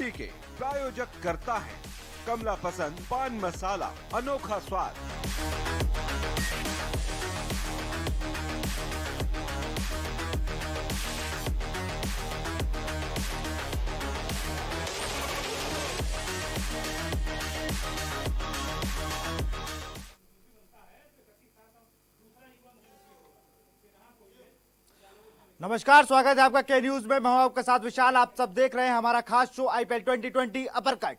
Movie के प्रायोजक करता है कमला पसंद पान मसाला, अनोखा स्वाद। नमस्कार, स्वागत है आपका के न्यूज में। मैं हूं आपके साथ विशाल। आप सब देख रहे हैं हमारा खास शो आईपीएल 2020 अपर कट।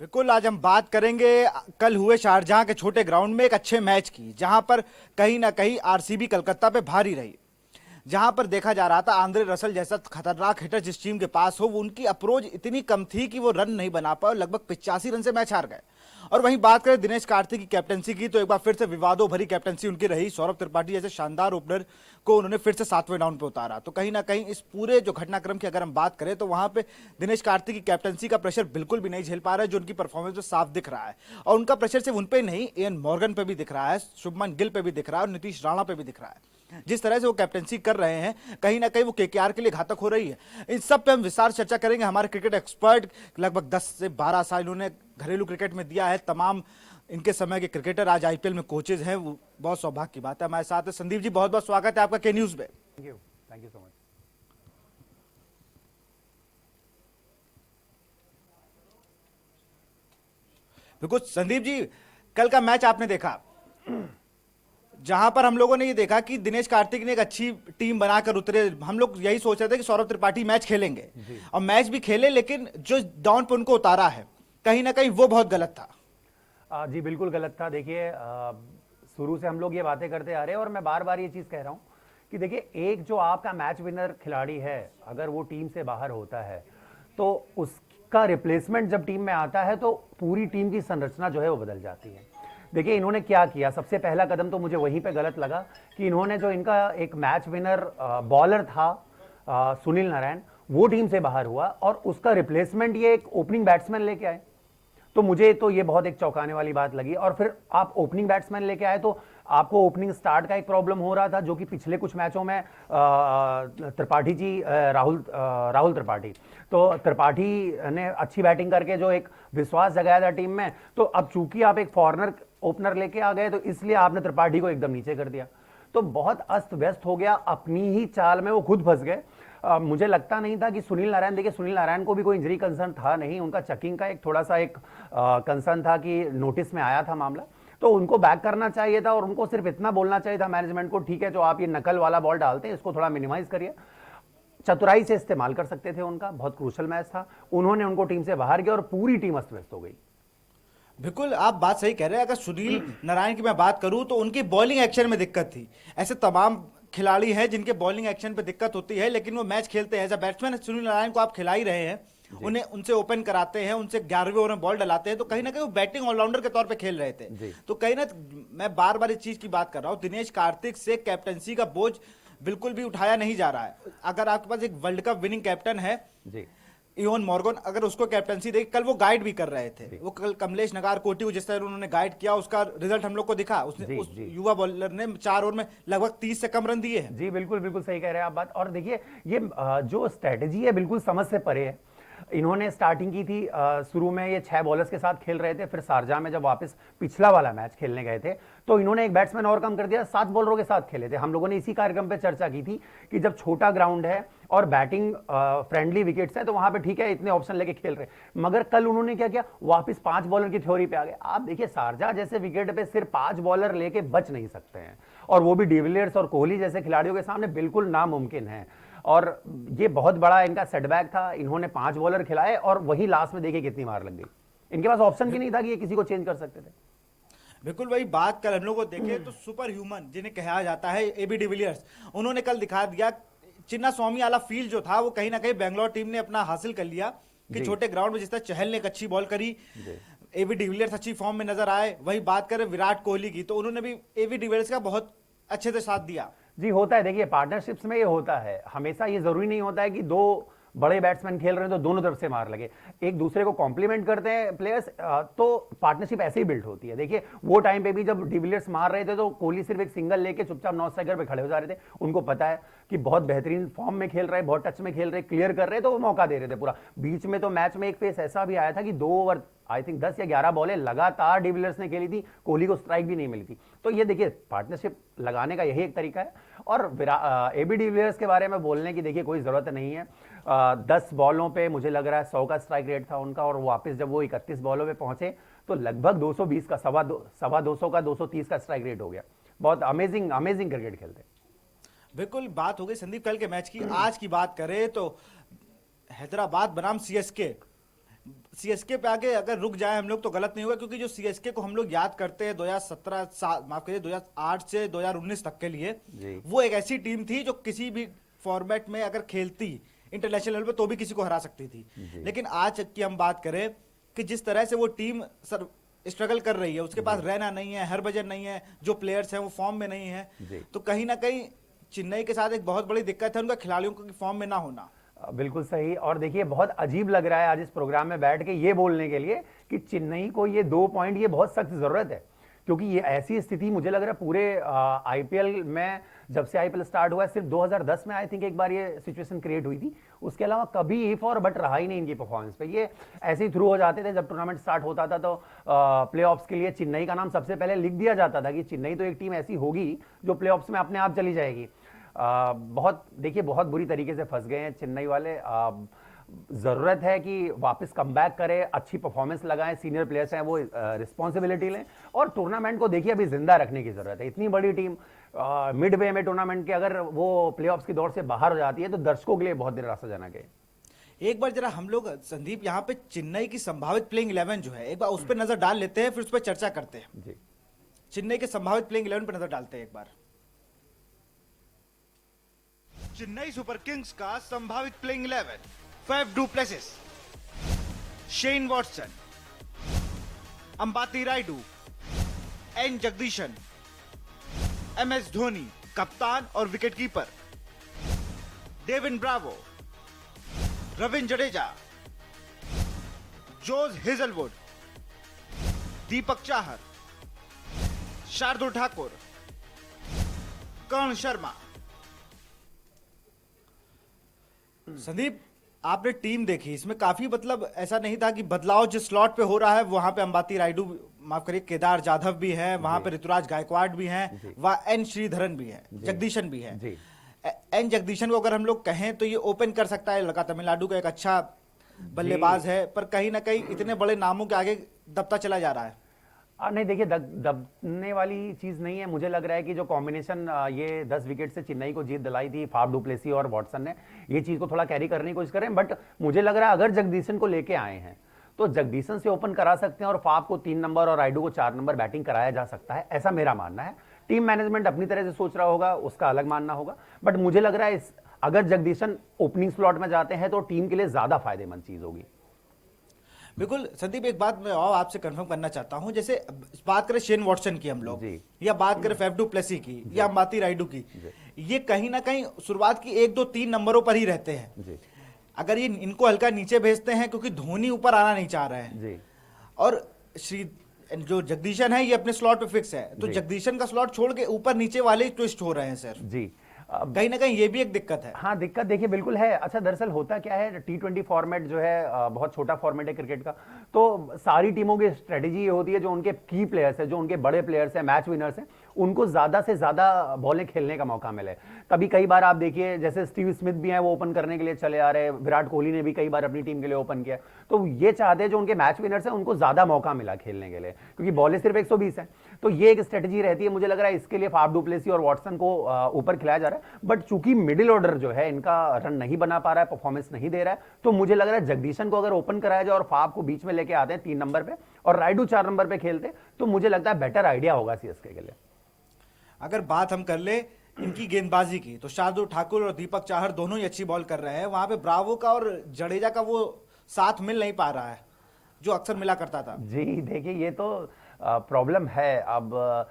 बिल्कुल, आज हम बात करेंगे कल हुए शारजहां के छोटे ग्राउंड में एक अच्छे मैच की, जहां पर कहीं ना कहीं आरसीबी कलकत्ता पे भारी रही। जहां पर देखा जा रहा था आंद्रे रसल जैसा खतरनाक हिटर जिस टीम के पास हो, वो उनकी अप्रोच इतनी कम थी कि वो रन नहीं बना पाए और लगभग 85 रन से मैच हार गए। और वहीं बात करें दिनेश कार्तिक की कैप्टनसी की, तो एक बार फिर से विवादों भरी कैप्टनसी उनकी रही। सौरभ त्रिपाठी जैसे शानदार ओपनर को उन्होंने फिर से 7वें डाउन पे उतारा। तो कहीं ना कहीं इस पूरे जो घटनाक्रम की अगर हम बात करें तो वहां पे दिनेश कार्तिक की कैप्टनसी का प्रेशर बिल्कुल भी नहीं झेल पा रहा है, जो उनकी परफॉर्मेंस में साफ दिख रहा है। और उनका प्रेशर सिर्फ उन पे ही नहीं, इयन मॉर्गन पे भी दिख रहा है, शुभमन गिल पे भी दिख रहा है और नीतीश राणा पे भी दिख रहा है। जिस तरह से वो कैप्टनसी कर रहे हैं, कहीं ना कहीं वो केकेआर के लिए घातक हो रही है। इन सब पे हम विस्तार से चर्चा करेंगे। हमारे क्रिकेट एक्सपर्ट लगभग 10 से 12 साल इन्होंने घरेलू क्रिकेट में दिया है, तमाम इनके समय के क्रिकेटर आज आईपीएल में कोचेज हैं, वो बहुत सौभाग्य की बात है। हमारे साथ है संदीप जी, बहुत बहुत स्वागत है आपका के न्यूज में। Thank you so much. बिल्कुल संदीप जी, कल का मैच आपने देखा, जहां पर हम लोगों ने ये देखा कि दिनेश कार्तिक ने एक अच्छी टीम बनाकर उतरे। हम लोग यही सोच रहे थे कि सौरभ त्रिपाठी मैच खेलेंगे और मैच भी खेले, लेकिन जो डाउन पे उनको उतारा है कहीं ना कहीं वो बहुत गलत था। जी बिल्कुल गलत था। देखिए, शुरू से हम लोग ये बातें करते आ रहे हैं और मैं बार बार ये चीज़ कह रहा हूँ कि देखिए, एक जो आपका मैच विनर खिलाड़ी है, अगर वो टीम से बाहर होता है तो उसका रिप्लेसमेंट जब टीम में आता है तो पूरी टीम की संरचना जो है वो बदल जाती है। देखिए, इन्होंने क्या किया, सबसे पहला कदम तो मुझे वहीं पे गलत लगा कि इन्होंने जो इनका एक मैच विनर बॉलर था सुनील नारायण, वो टीम से बाहर हुआ और उसका रिप्लेसमेंट ये एक ओपनिंग बैट्समैन लेके आए। तो मुझे तो ये बहुत एक चौंकाने वाली बात लगी। और फिर आप ओपनिंग बैट्समैन लेके आए तो आपको ओपनिंग स्टार्ट का एक प्रॉब्लम हो रहा था, जो कि पिछले कुछ मैचों में त्रिपाठी जी राहुल त्रिपाठी, तो त्रिपाठी ने अच्छी बैटिंग करके जो एक विश्वास जगाया था टीम में। तो अब चूंकि आप एक फॉरनर ओपनर लेके आ गए तो इसलिए आपने त्रिपाठी को एकदम नीचे कर दिया, तो बहुत अस्त व्यस्त हो गया। अपनी ही चाल में वो खुद फंस गए। मुझे लगता नहीं था कि सुनील नारायण, देखिए सुनील नारायण को भी कोई इंजरी कंसर्न था नहीं, उनका चेकिंग का एक थोड़ा सा एक कंसर्न था कि नोटिस में आया था मामला, तो उनको बैक करना चाहिए था और उनको सिर्फ इतना बोलना चाहिए था मैनेजमेंट को, ठीक है जो आप ये नकल वाला बॉल डालते हैं इसको थोड़ा मिनिमाइज करिए। चतुराई से इस्तेमाल कर सकते थे उनका, बहुत क्रूशल मैच था। उन्होंने उनको टीम से बाहर किया और पूरी टीम अस्त व्यस्त हो गई। बिल्कुल, आप बात सही कह रहे हैं। अगर सुनील नारायण की मैं बात करूं तो उनकी बॉलिंग एक्शन में दिक्कत थी। ऐसे तमाम खिलाड़ी हैं जिनके बॉलिंग एक्शन पे दिक्कत होती है, लेकिन वो मैच खेलते हैं। As a batsman Sunil Narine को आप खिला ही रहे हैं, उन्हें उनसे ओपन कराते हैं, उनसे 11वें ओवर में बॉल डलाते हैं, तो कहीं ना कहीं वो बैटिंग ऑलराउंडर के तौर पे खेल रहे थे। तो कहीं ना, मैं बार बार इस चीज की बात कर रहा हूँ, दिनेश कार्तिक से कैप्टनसी का बोझ बिल्कुल भी उठाया नहीं जा रहा है। अगर आपके पास एक वर्ल्ड कप विनिंग कैप्टन है इयोन मॉर्गन, अगर उसको कैप्टनसी देखी, कल वो गाइड भी कर रहे थे, वो कल कमलेश नगार कोटी को जिस तरह उन्होंने गाइड किया, उसका रिजल्ट हम लोग को दिखा। उसने उस युवा बॉलर ने 4 ओवर में लगभग 30 से कम रन दिए हैं। जी बिल्कुल बिल्कुल सही कह रहे हैं आप बात। और देखिए, ये जो स्ट्रेटेजी है बिल्कुल समझ से परे है। इन्होंने स्टार्टिंग की थी, शुरू में ये 6 बॉलर्स के साथ खेल रहे थे, फिर शारजाह में जब वापस पिछला वाला मैच खेलने गए थे तो इन्होंने एक बैट्समैन और कम कर दिया, 7 बॉलरों के साथ खेले थे। हम लोगों ने इसी कार्यक्रम पे चर्चा की थी कि जब छोटा ग्राउंड है और बैटिंग फ्रेंडली विकेट्स है तो वहां पे ठीक है, इतने ऑप्शन लेके खेल रहे। मगर कल उन्होंने क्या किया, वापस 5 बॉलर की थ्योरी पे आ गए। आप देखिए, शारजाह जैसे विकेट पे सिर्फ 5 बॉलर लेके बच नहीं सकते हैं, और वो भी डिविलियर्स और कोहली जैसे खिलाड़ियों के सामने बिल्कुल नामुमकिन है। और ये बहुत बड़ा इनका सेटबैक था। इन्होंने 5 बॉलर खिलाए और वही लास्ट में देखिए कितनी मार लग गई। इनके पास ऑप्शन भी नहीं था कि ये किसी को चेंज कर सकते थे। बिल्कुल वही बात कर हम लोग को देखें तो सुपर ह्यूमन जिन्हें कहा जाता है एबी डिविलियर्स, उन्होंने कल दिखा दिया। चिन्ना स्वामी वाला फील जो था वो कहीं ना कहीं बेंगलोर टीम ने अपना हासिल कर लिया कि छोटे ग्राउंड में जिस तरह चहल ने एक अच्छी बॉल करी, एबी डिविलियर्स अच्छी फॉर्म में नजर आए। वही बात करें विराट कोहली की, तो उन्होंने भी एबी डिविलियर्स का बहुत अच्छे से साथ दिया। जी होता है, देखिए पार्टनरशिप्स में ये होता है, हमेशा ये जरूरी नहीं होता है कि 2 बड़े बैट्समैन खेल रहे हैं तो दोनों तरफ से मार लगे, एक दूसरे को कॉम्प्लीमेंट करते हैं प्लेयर्स, तो पार्टनरशिप ऐसे ही बिल्ड होती है। देखिए वो टाइम पे भी जब डिविलियर्स मार रहे थे तो कोहली सिर्फ एक सिंगल लेके चुपचाप नॉन स्ट्राइकर पे खड़े हो जा रहे थे, उनको पता है कि बहुत बेहतरीन फॉर्म में खेल रहे, बहुत टच में खेल रहे, क्लियर कर रहे, तो वो मौका दे रहे थे पूरा। बीच में तो मैच में एक फेस ऐसा भी आया था कि 2 ओवर आई थिंक 10 या 11 बॉलें लगातार डिविलियर्स ने खेली थी, कोहली को स्ट्राइक भी नहीं मिली थी। तो ये देखिए पार्टनरशिप लगाने का यही एक तरीका है। और एबी डिविलियर्स के बारे में बोलने की देखिए कोई जरूरत नहीं है। 10 बॉलों पे मुझे लग रहा है 100 का स्ट्राइक रेट था उनका, और वापस जब वो 31 बॉलों पे पहुंचे तो लगभग 220 का, सवा 200 का 230 का स्ट्राइक रेट हो गया। बहुत अमेजिंग क्रिकेट खेलते। बिल्कुल, बात हो गई संदीप कल के मैच की। आज की बात करें तो हैदराबाद बनाम सीएसके पे आगे अगर रुक जाए हम लोग तो गलत नहीं होगा, क्योंकि जो सीएसके को हम लोग याद करते हैं 2008 से 2019 तक के लिए, वो एक ऐसी टीम थी जो किसी भी फॉर्मेट में अगर खेलती इंटरनेशनल लेवल पे तो भी किसी को हरा सकती थी। लेकिन आज की हम बात करें कि जिस तरह से वो टीम सर स्ट्रगल कर रही है, उसके पास रैना नहीं है, हरभजन नहीं है, जो प्लेयर्स हैं वो फॉर्म में नहीं है, तो कहीं ना कहीं चेन्नई के साथ एक बहुत बड़ी दिक्कत है उनका खिलाड़ियों को फॉर्म में ना होना। बिल्कुल सही। और देखिए बहुत अजीब लग रहा है आज इस प्रोग्राम में बैठ के ये बोलने के लिए कि चेन्नई को ये 2 पॉइंट ये बहुत सख्त जरूरत है, क्योंकि ये ऐसी स्थिति मुझे लग रहा है पूरे आईपीएल में, जब से आईपीएल स्टार्ट हुआ है सिर्फ 2010 में आई थिंक एक बार ये सिचुएशन क्रिएट हुई थी, उसके अलावा कभी इफ और बट रहा ही नहीं इनकी परफॉर्मेंस पे। ये ऐसे ही थ्रू हो जाते थे। जब टूर्नामेंट स्टार्ट होता था तो प्लेऑफ्स के लिए चेन्नई का नाम सबसे पहले लिख दिया जाता था कि चेन्नई तो एक टीम ऐसी होगी जो प्लेऑफ्स में अपने आप चली जाएगी। बहुत देखिए बहुत बुरी तरीके से फंस गए हैं चेन्नई वाले। जरूरत है कि वापस कमबैक करें, अच्छी परफॉर्मेंस लगाएं, सीनियर प्लेयर्स हैं वो रिस्पॉन्सिबिलिटी लें, और टूर्नामेंट को देखिए अभी जिंदा रखने की जरूरत है। इतनी बड़ी टीम मिड वे में टूर्नामेंट के अगर वो प्लेऑफ्स की दौड़ से बाहर हो जाती है तो दर्शकों के लिए बहुत देर रास्ता जाना है। एक बार जरा हम लोग संदीप यहाँ पे चेन्नई की संभावित प्लेइंग 11 जो है एक बार उस पर नजर डाल लेते हैं, फिर उस पर चर्चा करते हैं। जी, चेन्नई के संभावित प्लेइंग 11 पर नजर डालते हैं एक बार। चेन्नई सुपर किंग्स का संभावित playing 11: Faf du Plessis, Shane Watson, Ambati Rayudu, N Jagadeesan, MS Dhoni कप्तान और wicketkeeper, Dwayne Bravo, Ravindra Jadeja, Josh Hazlewood, Deepak Chahar, Shardul Thakur, Karn Sharma. Sandeep आपने टीम देखी, इसमें काफी मतलब ऐसा नहीं था कि बदलाव जिस स्लॉट पे हो रहा है वहां पे अंबाती रायडू, माफ करिए केदार जाधव भी है, वहां पे ऋतुराज गायकवाड़ भी हैं, वह एन श्रीधरन भी है, जगदीशन भी है। एन जगदीशन को अगर हम लोग कहें तो ये ओपन कर सकता है, लड़का तमिलनाडु का एक अच्छा बल्लेबाज है, पर कहीं ना कहीं इतने बड़े नामों के आगे दबता चला जा रहा है। नहीं देखिए दबने वाली चीज नहीं है। मुझे लग रहा है कि जो कॉम्बिनेशन ये 10 विकेट से चेन्नई को जीत दिलाई थी फाफ डू प्लेसी और वॉटसन ने, ये चीज को थोड़ा कैरी करने की कोशिश करें। बट मुझे लग रहा है अगर जगदीशन को लेके आए हैं तो जगदीशन से ओपन करा सकते हैं और फाफ को 3 नंबर और रायडू को 4 नंबर बैटिंग कराया जा सकता है, ऐसा मेरा मानना है। टीम मैनेजमेंट अपनी तरह से सोच रहा होगा, उसका अलग मानना होगा, बट मुझे लग रहा है अगर जगदीशन ओपनिंग स्लॉट में जाते हैं तो टीम के लिए ज्यादा फायदेमंद चीज होगी। बिल्कुल संदीप, एक बात मैं और आपसे कंफर्म करना चाहता हूं, जैसे बात करें शेन वॉटसन की हम लोग, या बात करें फैफ डू प्लेसी की या अंबाती रायडू की, ये कहीं ना कहीं शुरुआत की 1 2 3 नंबरों पर ही रहते हैं। अगर ये इनको हल्का नीचे भेजते हैं क्योंकि धोनी ऊपर आना नहीं चाह रहे हैं, और जो जगदीशन है ये अपने स्लॉट पे फिक्स है, तो जगदीशन का स्लॉट छोड़ के ऊपर नीचे वाले ही ट्विस्ट हो रहे हैं सर। जी, कहीं ना कहीं ये भी एक दिक्कत है। हाँ दिक्कत देखिए बिल्कुल है। अच्छा दरअसल होता क्या है, T20 फॉर्मेट जो है बहुत छोटा फॉर्मेट है क्रिकेट का, तो सारी टीमों की स्ट्रेटेजी ये होती है जो उनके की प्लेयर्स है, जो उनके बड़े प्लेयर्स हैं, मैच विनर्स हैं, उनको ज्यादा से ज्यादा बॉलें खेलने का मौका मिले। कई बार आप देखिए जैसे स्टीव स्मिथ भी हैं वो ओपन करने के लिए चले आ रहे हैं, विराट कोहली ने भी कई बार अपनी टीम के लिए ओपन किया, तो ये चाहते हैं जो उनके मैच विनर्स हैं उनको ज्यादा मौका मिला खेलने के लिए, क्योंकि बॉलें सिर्फ 120 हैं। तो ये एक स्ट्रेटेजी रहती है। मुझे लग रहा है इसके लिए फाफ डू प्लेसी और वॉटसन को ऊपर खिलाया जा रहा है, बट चूंकि मिडिल ऑर्डर जो है इनका रन नहीं बना पा रहा है, परफॉर्मेंस नहीं दे रहा है, तो मुझे लग रहा है जगदीशन को अगर ओपन कराया जाए और फाफ को बीच में लेके आते हैं 3 नंबर पे और रायडू 4 नंबर पे खेलते, तो मुझे लगता है बेटर आइडिया होगा सीएसके के लिए। अगर बात हम कर ले इनकी गेंदबाजी की, तो शार्दुल ठाकुर और दीपक चाहर दोनों ही अच्छी बॉल कर रहे हैं, वहां पे ब्रावो का और जडेजा का वो साथ मिल नहीं पा रहा है जो अक्सर मिला करता था। जी देखिए ये तो प्रॉब्लम है। अब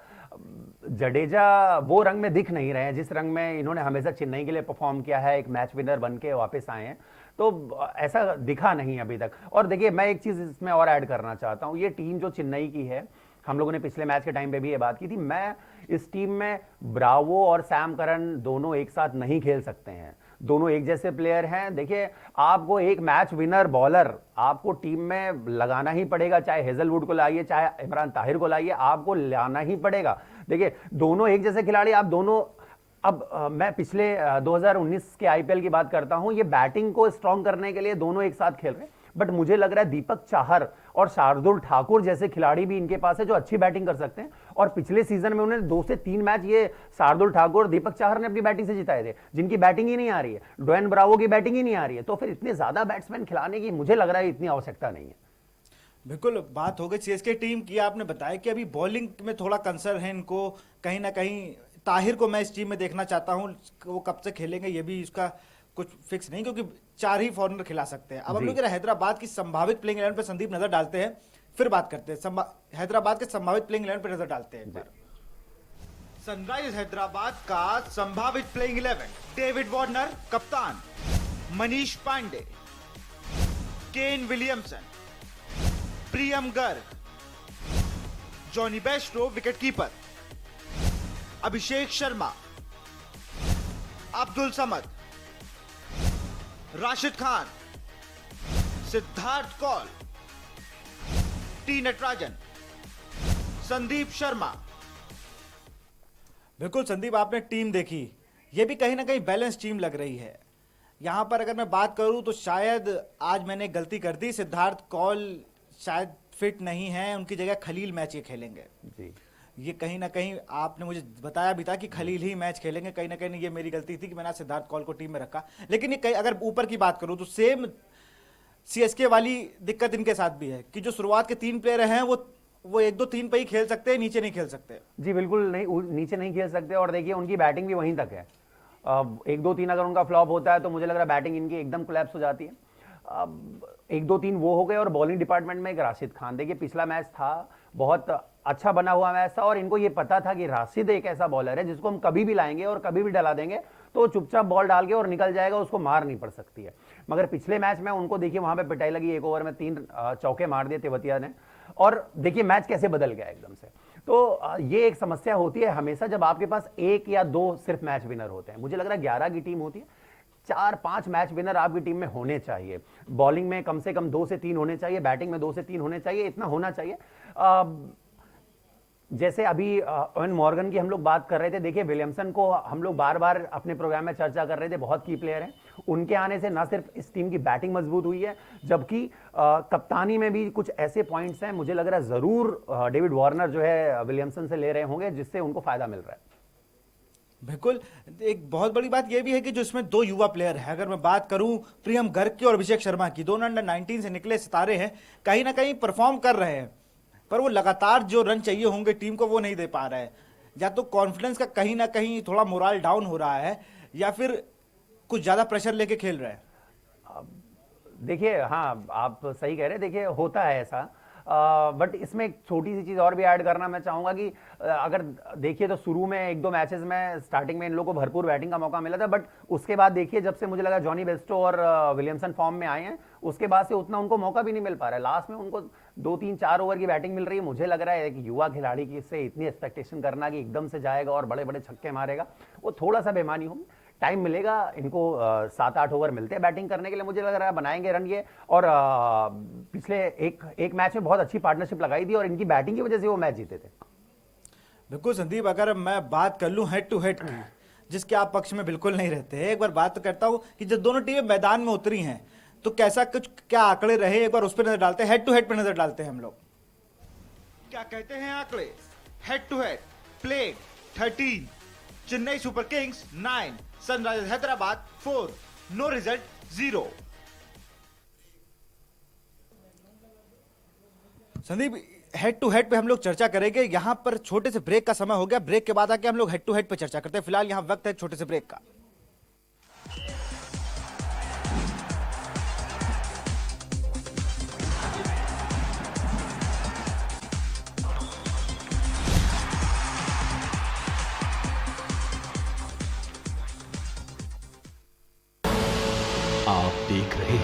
जडेजा वो रंग में दिख नहीं रहे हैं जिस रंग में इन्होंने हमेशा चेन्नई के लिए परफॉर्म किया है, एक मैच विनर बन के वापस आए हैं। तो ऐसा दिखा नहीं अभी तक। और देखिए मैं एक चीज इसमें और ऐड करना चाहता हूं, ये टीम जो चेन्नई की है, हम लोगों ने पिछले मैच के टाइम पे भी ये बात की थी, मैं इस टीम में ब्रावो और सैम करन दोनों एक साथ नहीं खेल सकते हैं, दोनों एक जैसे प्लेयर हैं। देखिए आपको एक मैच विनर बॉलर आपको टीम में लगाना ही पड़ेगा, चाहे हेजलवुड को लाइए चाहे इमरान ताहिर को लाइए, आपको लाना ही पड़ेगा। देखिए दोनों एक जैसे खिलाड़ी, आप दोनों, अब मैं पिछले 2019 के आईपीएल की बात करता हूं, ये बैटिंग को स्ट्रांग करने के लिए दोनों एक साथ खेल रहे हैं, बट मुझे लग रहा है दीपक चाहर और शार्दुल ठाकुर जैसे खिलाड़ी भी इनके पास है जो अच्छी बैटिंग कर सकते हैं। और पिछले सीजन में उन्होंने 2 से 3 मैच ये शार्दुल ठाकुर, दीपक चाहर ने अपनी बैटिंग से जिताए थे, जिनकी बैटिंग ही नहीं आ रही है, ड्वेन ब्रावो की बैटिंग ही नहीं आ रही है, तो फिर इतने ज्यादा बैट्समैन खिलाने की मुझे लग रहा है इतनी आवश्यकता नहीं है। बिल्कुल, बात हो गई सीएसके टीम की। आपने बताया कि अभी बॉलिंग में थोड़ा कंसर्न है इनको, कहीं ना कहीं ताहिर को मैं इस टीम में देखना चाहता हूं, वो कब से खेलेंगे ये भी इसका कुछ फिक्स नहीं, क्योंकि 4 ही फॉरनर खिला सकते हैं। अब हम लोग हैदराबाद की संभावित प्लेइंग 11 पे संदीप नजर डालते हैं, फिर बात करते हैं हैदराबाद के संभावित प्लेइंग 11 पे नजर डालते हैं। सनराइजर्स हैदराबाद का संभावित प्लेइंग 11: डेविड वार्नर कप्तान, मनीष पांडे, केन विलियमसन, प्रियम Garg, Johnny Bairstow wicketkeeper, Abhishek Sharma, Abdul Samad, Rashid Khan, Siddharth Kaul, T Natarajan, Sandeep Sharma. बिल्कुल संदीप, आपने टीम देखी, ये भी कहीं ना कहीं बैलेंस टीम लग रही है। यहां पर अगर मैं बात करूं तो शायद आज मैंने गलती कर दी, सिद्धार्थ कौल शायद फिट नहीं है, उनकी जगह खलील मैच ये खेलेंगे जी। ये कहीं ना कहीं आपने मुझे बताया भी था कि खलील ही मैच खेलेंगे, कहीं ना कहीं ये मेरी गलती थी कि मैंने सिद्धार्थ कौल को टीम में रखा। लेकिन ये कहीं अगर ऊपर की बात करूं तो सेम सीएसके वाली दिक्कत इनके साथ भी है कि जो शुरुआत के 3 प्लेयर हैं वो 1-2-3 पे ही खेल सकते हैं, नीचे नहीं खेल सकते जी। बिल्कुल नहीं, नीचे नहीं खेल सकते। और देखिए उनकी बैटिंग भी वहीं तक है, 1-2-3 अगर उनका फ्लॉप होता है तो मुझे लग रहा है बैटिंग इनकी एकदम कोलैप्स हो जाती है। 1-2-3 वो हो गए। और बॉलिंग डिपार्टमेंट में एक राशिद खान, देखिए पिछला मैच था, बहुत अच्छा बना हुआ मैच था, और इनको ये पता था कि राशिद एक ऐसा बॉलर है जिसको हम कभी भी लाएंगे और कभी भी डला देंगे तो चुपचाप बॉल डाल के और निकल जाएगा, उसको मार नहीं पड़ सकती है। मगर पिछले मैच में उनको देखिए वहां पे पिटाई लगी, 1 ओवर में 3 चौके मार दिए तेवतिया ने, और देखिए मैच कैसे बदल गया एकदम से। तो ये एक समस्या होती है हमेशा जब आपके पास 1 या 2 सिर्फ मैच विनर होते हैं। मुझे लग रहा है 11 की टीम होती है, 4-5 मैच विनर आपकी टीम में होने चाहिए। बॉलिंग में कम से कम 2 से 3 होने चाहिए, बैटिंग में 2 से 3 होने चाहिए, इतना होना चाहिए। जैसे अभी ओवेन मॉर्गन की हम लोग बात कर रहे थे, देखिए विलियमसन को हम लोग बार बार अपने प्रोग्राम में चर्चा कर रहे थे, बहुत की प्लेयर हैं। उनके आने से ना सिर्फ इस टीम की बैटिंग मजबूत हुई है, जबकि कप्तानी में भी कुछ ऐसे पॉइंट्स हैं, मुझे लग रहा है जरूर डेविड वार्नर जो है विलियमसन से ले रहे होंगे, जिससे उनको फायदा मिल रहा है। बिल्कुल, एक बहुत बड़ी बात यह भी है कि जो इसमें 2 युवा प्लेयर हैं, अगर मैं बात करूं प्रियम गर्ग की और अभिषेक शर्मा की, दोनों अंडर 19 से निकले सितारे हैं, कहीं ना कहीं परफॉर्म कर रहे हैं, पर वो लगातार जो रन चाहिए होंगे टीम को वो नहीं दे पा रहे हैं। या तो कॉन्फिडेंस का कहीं ना कहीं थोड़ा मोरल डाउन हो रहा है, या फिर कुछ ज्यादा प्रेशर लेके खेल रहे हैं। देखिए हाँ, आप सही कह रहे हैं, देखिए होता है ऐसा, बट इसमें एक छोटी सी चीज और भी ऐड करना मैं चाहूंगा कि अगर देखिए तो शुरू में 1-2 मैचेस में स्टार्टिंग में इन लोगों को भरपूर बैटिंग का मौका मिला था, बट उसके बाद देखिए जब से मुझे लगा जॉनी बेस्टो और विलियमसन फॉर्म में आए हैं, उसके बाद से उतना उनको मौका भी नहीं मिल पा रहा है। लास्ट में उनको 2-3-4 ओवर की बैटिंग मिल रही है। मुझे लग रहा है कि युवा खिलाड़ी की से इतनी एक्सपेक्टेशन करना कि एकदम से जाएगा और बड़े बड़े छक्के मारेगा, वो थोड़ा सा बेमानी होगी। टाइम मिलेगा इनको, 7-8 ओवर मिलते हैं बैटिंग करने के लिए, मुझे लग रहा है बनाएंगे रन ये। और पिछले एक मैच में बहुत अच्छी पार्टनरशिप लगाई थी और इनकी बैटिंग की वजह से वो मैच जीते थे। बिल्कुल संदीप, अगर मैं बात कर लूं हेड टू हेड की, जिसके आप पक्ष में बिल्कुल नहीं रहते, एक बार बात तो करता हूं कि जब दोनों टीमें मैदान में उतरी हैं तो कैसा कुछ क्या आंकड़े रहे, एक बार उस पर नजर डालते हैं, हेड टू हेड पर नजर डालते हैं हम लोग। क्या कहते हैं आंकड़े? Head to head played 13, Chennai Super Kings 9, Sunrisers Hyderabad 4, no result 0। Sandeep, head to head पे हम लोग चर्चा करेंगे, यहां पर छोटे से ब्रेक का समय हो गया, ब्रेक के बाद आके हम लोग हेड टू हेड पे चर्चा करते हैं। फिलहाल यहां वक्त है छोटे से ब्रेक का। आप देख रहे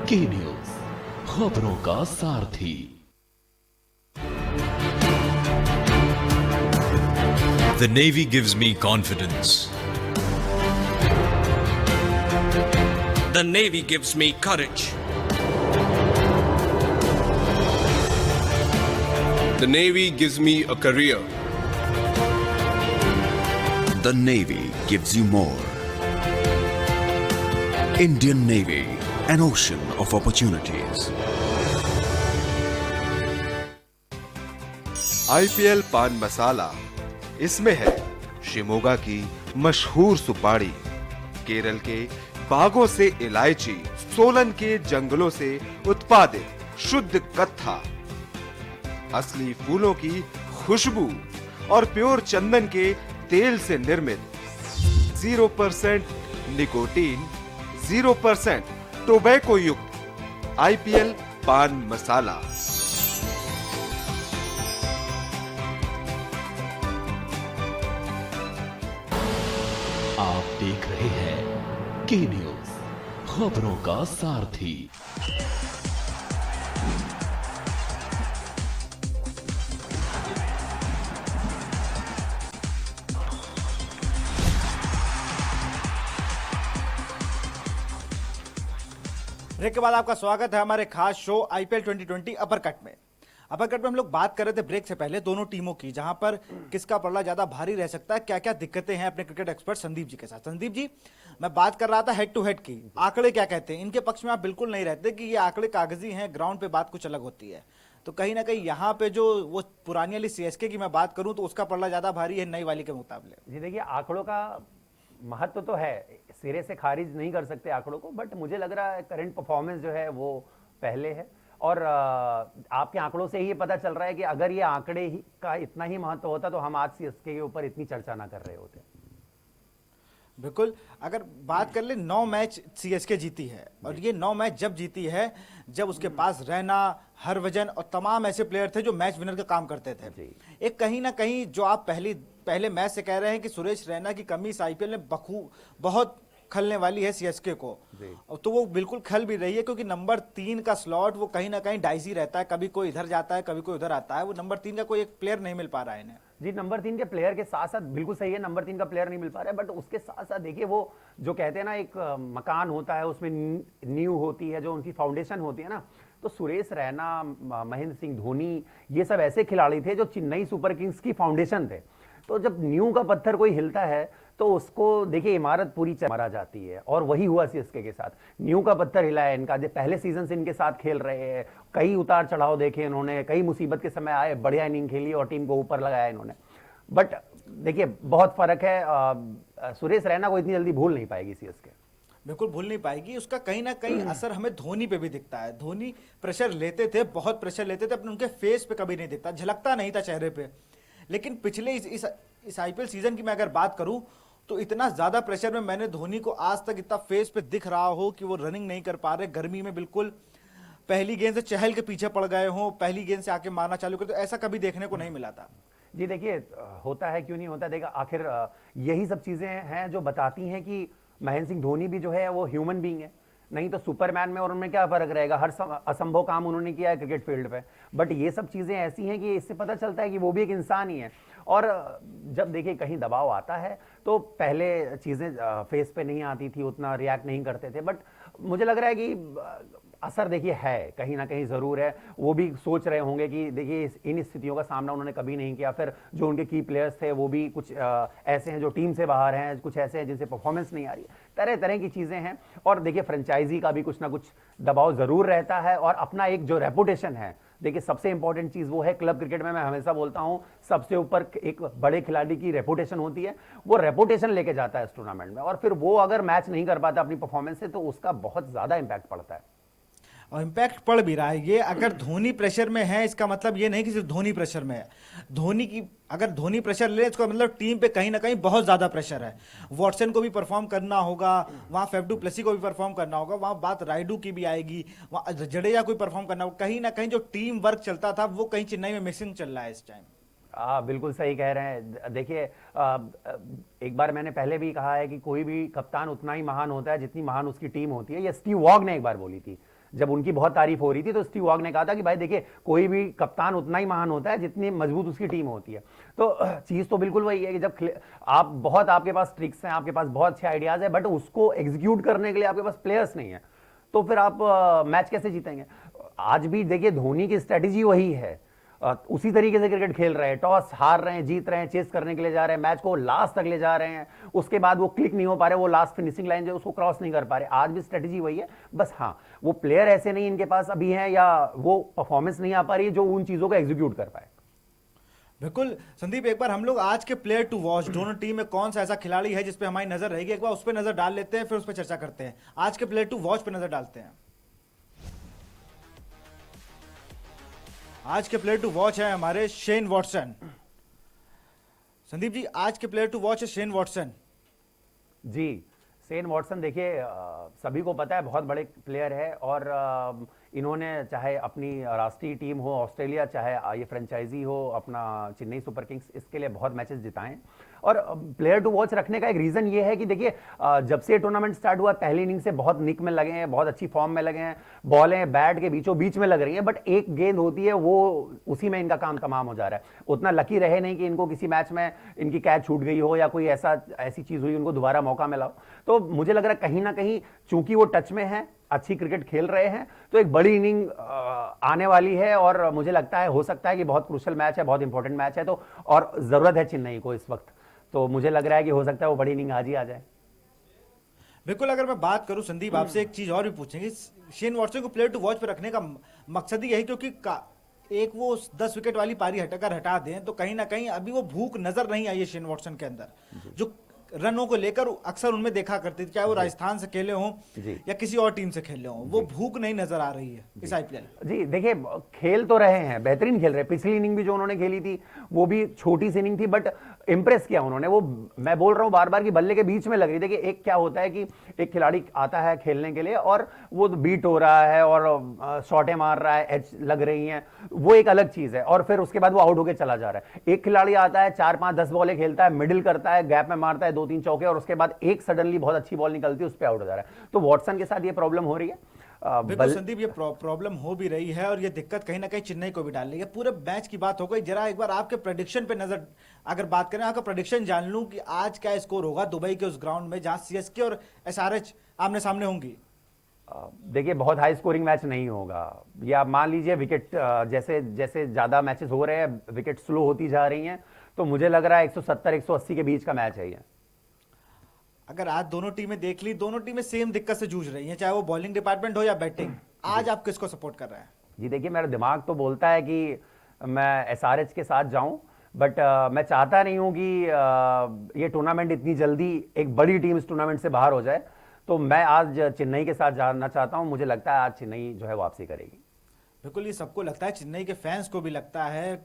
के न्यूज, खबरों का सारथी। The Navy gives me confidence. The Navy gives me courage. The Navy gives me a career. The Navy gives you more. Indian Navy, an ocean of opportunities. IPL पान मसाला, इसमें है शिमोगा की मशहूर सुपारी, केरल के बागों से इलायची, सोलन के जंगलों से उत्पादित शुद्ध कत्था, असली फूलों की खुशबू और प्योर चंदन के तेल से निर्मित 0% निकोटीन, 0% टोबैको युक्त आईपीएल पान मसाला। आप देख रहे हैं के न्यूज, खबरों का सारथी। ब्रेक के बाद आपका स्वागत है हमारे खास शो आईपीएल 2020 अपर में हम लोग बात कर रहे थे ब्रेक से पहले दोनों टीमों की, जहां पर किसका पलड़ा ज्यादा भारी रह सकता है, क्या क्या दिक्कतें हैं अपने क्रिकेट एक्सपर्ट संदीप जी के साथ। संदीप जी, मैं बात कर रहा था हेड टू हेड की, आंकड़े क्या कहते हैं? इनके पक्ष में आप बिल्कुल नहीं रहते कि ये आंकड़े कागजी हैं, ग्राउंड पे बात कुछ अलग होती है। तो कहीं ना कहीं यहाँ पे जो वो पुरानी वाली सीएसके की मैं बात करूं तो उसका पलड़ा ज्यादा भारी है नई वाली के मुकाबले। जी देखिए, आंकड़ों का महत्व तो है, सिरे से खारिज नहीं कर सकते आंकड़ों को, बट मुझे लग रहा है करंट परफॉर्मेंस जो है वो पहले है। और आपके आंकड़ों से ही पता चल रहा है कि अगर ये आंकड़े ही का इतना ही महत्व होता तो हम आज सीएसके के ऊपर इतनी चर्चा ना कर रहे होते। बिल्कुल, अगर बात कर ले 9 मैच सीएसके जीती है, और ये 9 मैच जब जीती है जब उसके पास रैना, हरभजन और तमाम ऐसे प्लेयर थे जो मैच विनर का काम करते थे। एक कहीं ना कहीं जो आप पहले मैच से कह रहे हैं कि सुरेश रैना की कमी इस आईपीएल में बहुत खलने वाली है सीएसके को, तो वो बिल्कुल खल भी रही है, क्योंकि नंबर 3 का स्लॉट वो कहीं ना कहीं डाइजी रहता है, कभी कोई इधर जाता है कभी कोई उधर आता है। वो नंबर 3 का कोई एक प्लेयर नहीं मिल पा रहा है इन्हें। जी, नंबर 3 के प्लेयर के साथ साथ बिल्कुल सही है, नंबर 3 का प्लेयर नहीं मिल पा रहा है, बट उसके साथ साथ देखिए वो जो कहते हैं ना, एक मकान होता है उसमें नींव होती है, जो उनकी फाउंडेशन होती है ना, तो सुरेश रैना, महेंद्र सिंह धोनी, ये सब ऐसे खिलाड़ी थे जो चेन्नई सुपर किंग्स की फाउंडेशन थे। तो जब नींव का पत्थर कोई हिलता है तो उसको देखिए इमारत पूरी मारा जाती है, और वही हुआ सीएसके के साथ। न्यू का पत्थर हिला है इनका, जो पहले सीजन से इनके साथ खेल रहे हैं, कई उतार चढ़ाव देखे इन्होंने, कई मुसीबत के समय आए, बढ़िया इनिंग खेली और टीम को ऊपर लगाया इन्होंने। बट देखिए बहुत फर्क है, सुरेश रैना को इतनी जल्दी भूल नहीं पाएगी सीएसके, बिल्कुल भूल नहीं पाएगी। उसका कहीं ना कहीं असर हमें धोनी पे भी दिखता है। धोनी प्रेशर लेते थे, बहुत प्रेशर लेते थे, अपने उनके फेस पे कभी नहीं दिखता, झलकता नहीं था चेहरे पे। लेकिन पिछले इस आईपीएल सीजन की मैं अगर बात करूं तो इतना ज्यादा प्रेशर में मैंने धोनी को आज तक इतना फेस पे दिख रहा हो कि वो रनिंग नहीं कर पा रहे, गर्मी में बिल्कुल पहली गेंद से चहल के पीछे पड़ गए हो, पहली गेंद से आके मारना चालू कर, तो ऐसा कभी देखने को नहीं मिला था। जी देखिए, होता है क्यों नहीं होता, देखा आखिर यही सब चीजें हैं जो बताती हैं कि महेंद्र सिंह धोनी भी जो है वो ह्यूमन बीइंग है, नहीं तो सुपरमैन में और उनमें क्या फर्क रहेगा, हर असंभव काम उन्होंने किया है क्रिकेट फील्ड पे। बट ये सब चीजें ऐसी हैं कि इससे पता चलता है कि वो भी एक इंसान ही है। और जब देखिए कहीं दबाव आता है तो पहले चीजें फेस पे नहीं आती थी, उतना रिएक्ट नहीं करते थे, बट मुझे लग रहा है कि असर देखिए है, कहीं ना कहीं जरूर है। वो भी सोच रहे होंगे कि देखिए इन स्थितियों का सामना उन्होंने कभी नहीं किया, फिर जो उनके की प्लेयर्स थे वो भी कुछ ऐसे हैं जो टीम से बाहर हैं, कुछ ऐसे हैं जिनसे परफॉर्मेंस नहीं आ रही है, तरह तरह की चीजें हैं। और देखिए फ्रेंचाइजी का भी कुछ ना कुछ दबाव जरूर रहता है, और अपना एक जो रेपुटेशन है, देखिए सबसे इंपॉर्टेंट चीज वो है क्लब क्रिकेट में, मैं हमेशा बोलता हूं सबसे ऊपर एक बड़े खिलाड़ी की रेपुटेशन होती है, वो रेपुटेशन लेके जाता है इस टूर्नामेंट में, और फिर वो अगर मैच नहीं कर पाता अपनी परफॉर्मेंस से तो उसका बहुत ज्यादा इंपैक्ट पड़ता है। और इम्पैक्ट पड़ भी रहा है। ये अगर धोनी प्रेशर में है, इसका मतलब ये नहीं कि सिर्फ धोनी प्रेशर में है। धोनी की अगर धोनी प्रेशर ले, इसका मतलब टीम पे कहीं ना कहीं बहुत ज्यादा प्रेशर है। वॉटसन को भी परफॉर्म करना होगा, वहाँ फेफ डु प्लेसी को भी परफॉर्म करना होगा, वहाँ बात राइडू की भी आएगी, वहाँ जडेजा को भी परफॉर्म करना होगा। कहीं ना कहीं जो टीम वर्क चलता था वो कहीं चेन्नई में मिसिंग चल रहा है इस टाइम। बिल्कुल सही कह रहे हैं। देखिए एक बार मैंने पहले भी कहा है कि कोई भी कप्तान उतना ही महान होता है जितनी महान उसकी टीम होती है, ये स्टीव वॉग ने एक बार बोली थी। जब उनकी बहुत तारीफ हो रही थी तो स्टीव वॉग ने कहा था कि भाई देखिए, कोई भी कप्तान उतना ही महान होता है जितनी मजबूत उसकी टीम होती है। तो चीज तो बिल्कुल वही है कि जब आपके पास ट्रिक्स हैं, आपके पास बहुत अच्छे आइडियाज है, बट उसको एग्जीक्यूट करने के लिए आपके पास प्लेयर्स नहीं है, तो फिर आप मैच कैसे जीतेंगे? आज भी देखिए धोनी की स्ट्रेटेजी वही है, उसी तरीके से क्रिकेट खेल रहे हैं, टॉस हार रहे हैं, जीत रहे हैं, चेस करने के लिए जा रहे हैं, मैच को लास्ट तक ले जा रहे हैं, उसके बाद वो क्लिक नहीं हो पा रहे, वो लास्ट फिनिशिंग लाइन जो उसको क्रॉस नहीं कर पा रहे। आज भी स्ट्रेटेजी वही है, बस हाँ वो प्लेयर ऐसे नहीं इनके पास अभी हैं या वो परफॉर्मेंस नहीं आ पा रही है जो उन चीजों को एग्जीक्यूट कर पाए। बिल्कुल संदीप, एक बार हम लोग आज के प्लेयर टू वॉच, दोनों टीम में कौन सा ऐसा खिलाड़ी है जिसपे हमारी नजर रहेगी, एक बार उस पर नजर डाल लेते हैं, फिर उस पर चर्चा करते हैं। आज के प्लेयर टू वॉच पे नजर डालते हैं। आज के प्लेयर टू वॉच है हमारे शेन वॉटसन। संदीप जी, आज के प्लेयर टू वॉच है शेन वॉटसन। जी, शेन वॉटसन देखिए सभी को पता है बहुत बड़े प्लेयर है, और इन्होंने चाहे अपनी राष्ट्रीय टीम हो ऑस्ट्रेलिया, चाहे ये फ्रेंचाइजी हो अपना चेन्नई सुपर किंग्स, इसके लिए बहुत मैचेस जिताएं। और प्लेयर टू वॉच रखने का एक रीजन ये है कि देखिए जब से टूर्नामेंट स्टार्ट हुआ पहली इनिंग से बहुत निक में लगे हैं, बहुत अच्छी फॉर्म में लगे हैं, बॉलें बैट के बीचों बीच में लग रही हैं, बट एक गेंद होती है वो उसी में इनका काम तमाम हो जा रहा है। उतना लकी रहे नहीं कि इनको किसी मैच में इनकी कैच छूट गई हो या कोई ऐसी चीज हुई उनको दोबारा मौका मिला हो। तो मुझे लग रहा है कहीं ना कहीं चूंकि वो टच में है, अच्छी क्रिकेट खेल रहे हैं, तो एक बड़ी इनिंग आने वाली है, और मुझे लगता है हो सकता है कि बहुत क्रूशियल मैच है, बहुत इंपॉर्टेंट मैच है, तो और जरूरत है चेन्नई को इस वक्त, तो मुझे लग रहा है कि हो सकता है वो बड़ी इनिंग आज ही आ जाए। बिल्कुल, अगर मैं बात करूं संदीप, आपसे एक चीज और भी पूछेंगे, शेन वॉटसन को प्लेयर टू वॉच पे रखने का मकसद ही यही, क्योंकि एक वो 10 विकेट वाली पारी हटा दें तो कहीं ना कहीं अभी वो भूख नजर नहीं आई है शेन वॉटसन के अंदर, जो रनों को लेकर अक्सर उनमें देखा करती थी, चाहे वो राजस्थान से खेले हों या किसी और टीम से खेले हों, वो भूख नहीं नजर आ रही है इस आईपीएल। जी देखिए, खेल तो रहे हैं, बेहतरीन खेल रहे हैं। पिछली इनिंग भी जो उन्होंने खेली थी वो भी छोटी सी इनिंग थी, बट इंप्रेस किया उन्होंने। वो मैं बोल रहा हूं बार बार कि बल्ले के बीच में लग रही। देखिए एक क्या होता है कि एक खिलाड़ी आता है खेलने के लिए और वो बीट हो रहा है और शॉटें मार रहा है, एज लग रही हैं, वो एक अलग चीज है, और फिर उसके बाद वो आउट होकर चला जा रहा है। एक खिलाड़ी आता है 4, 5, 10 बॉलें खेलता है, मिडिल करता है, गैप में मारता है 2-3 चौके, और उसके बाद एक सडनली बहुत अच्छी बॉल निकलती है, उस पर आउट हो जा रहा है। तो वॉटसन के साथ ये प्रॉब्लम हो रही है। बिल्कुल संदीप, ये प्रॉब्लम हो भी रही है और ये दिक्कत कहीं ना कहीं चेन्नई को भी डाल रही है। पूरे मैच की बात हो गई, जरा एक बार आपके प्रेडिक्शन पे नजर अगर बात करें, आपका प्रेडिक्शन जान लूं कि आज क्या स्कोर होगा दुबई के उस ग्राउंड में जहां सीएसके और एसआरएच आमने सामने होंगी। देखिए बहुत हाई स्कोरिंग मैच नहीं होगा, या मान लीजिए विकेट जैसे जैसे ज्यादा मैचेस हो रहे हैं, विकेट स्लो होती जा रही हैं, तो मुझे लग रहा है 170-180 के बीच का मैच है ये। अगर आज दोनों टीमें देख ली, दोनों टीमें सेम दिक्कत से जूझ रही हैं, चाहे वो बॉलिंग डिपार्टमेंट हो या बैटिंग, आज आप किसको सपोर्ट कर रहे हैं? जी देखिए, मेरा दिमाग तो बोलता है कि मैं एसआरएच के साथ जाऊं, बट मैं चाहता नहीं हूं कि ये टूर्नामेंट इतनी जल्दी एक बड़ी टीम इस टूर्नामेंट से बाहर हो जाए, तो मैं आज चेन्नई के साथ जाना चाहता हूं। मुझे लगता है आज चेन्नई जो है वापसी करेगी। बिल्कुल, ये सबको लगता है, चेन्नई के फैंस को भी लगता है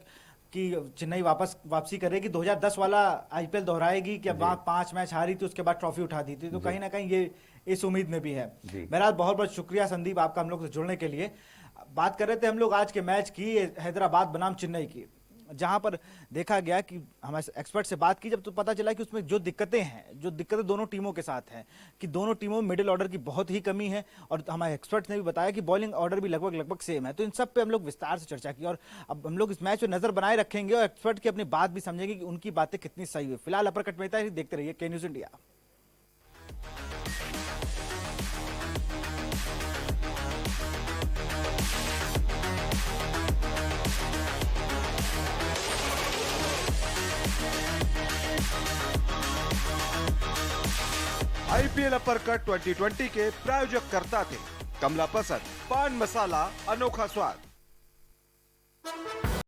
कि चेन्नई वापसी करेगी, 2010 वाला आईपीएल दोहराएगी कि अब वहां 5 मैच हारी थी, उसके बाद ट्रॉफी उठा दी थी, तो कहीं ना कहीं ये इस उम्मीद में भी है। बहरहाल बहुत बहुत शुक्रिया संदीप आपका हम लोग से जुड़ने के लिए। बात कर रहे थे हम लोग आज के मैच की, हैदराबाद बनाम चेन्नई की, जहां पर देखा गया कि हमारे एक्सपर्ट से बात की जब तो पता चला कि उसमें जो दिक्कतें दोनों टीमों के साथ हैं, कि दोनों टीमों में मिडिल ऑर्डर की बहुत ही कमी है, और हमारे एक्सपर्ट्स ने भी बताया कि बॉलिंग ऑर्डर भी लगभग सेम है। तो इन सब पे हम लोग विस्तार से चर्चा की, और अब हम लोग इस मैच पे नजर बनाए रखेंगे और एक्सपर्ट की अपनी बात भी समझेंगे कि उनकी बातें कितनी सही हुई। फिलहाल अपरकट मेहता ही देखते रहिए के न्यूज इंडिया। आईपीएल अपरकट 2020 के प्रायोजक कर्ता थे कमला पसंद, पान मसाला, अनोखा स्वाद।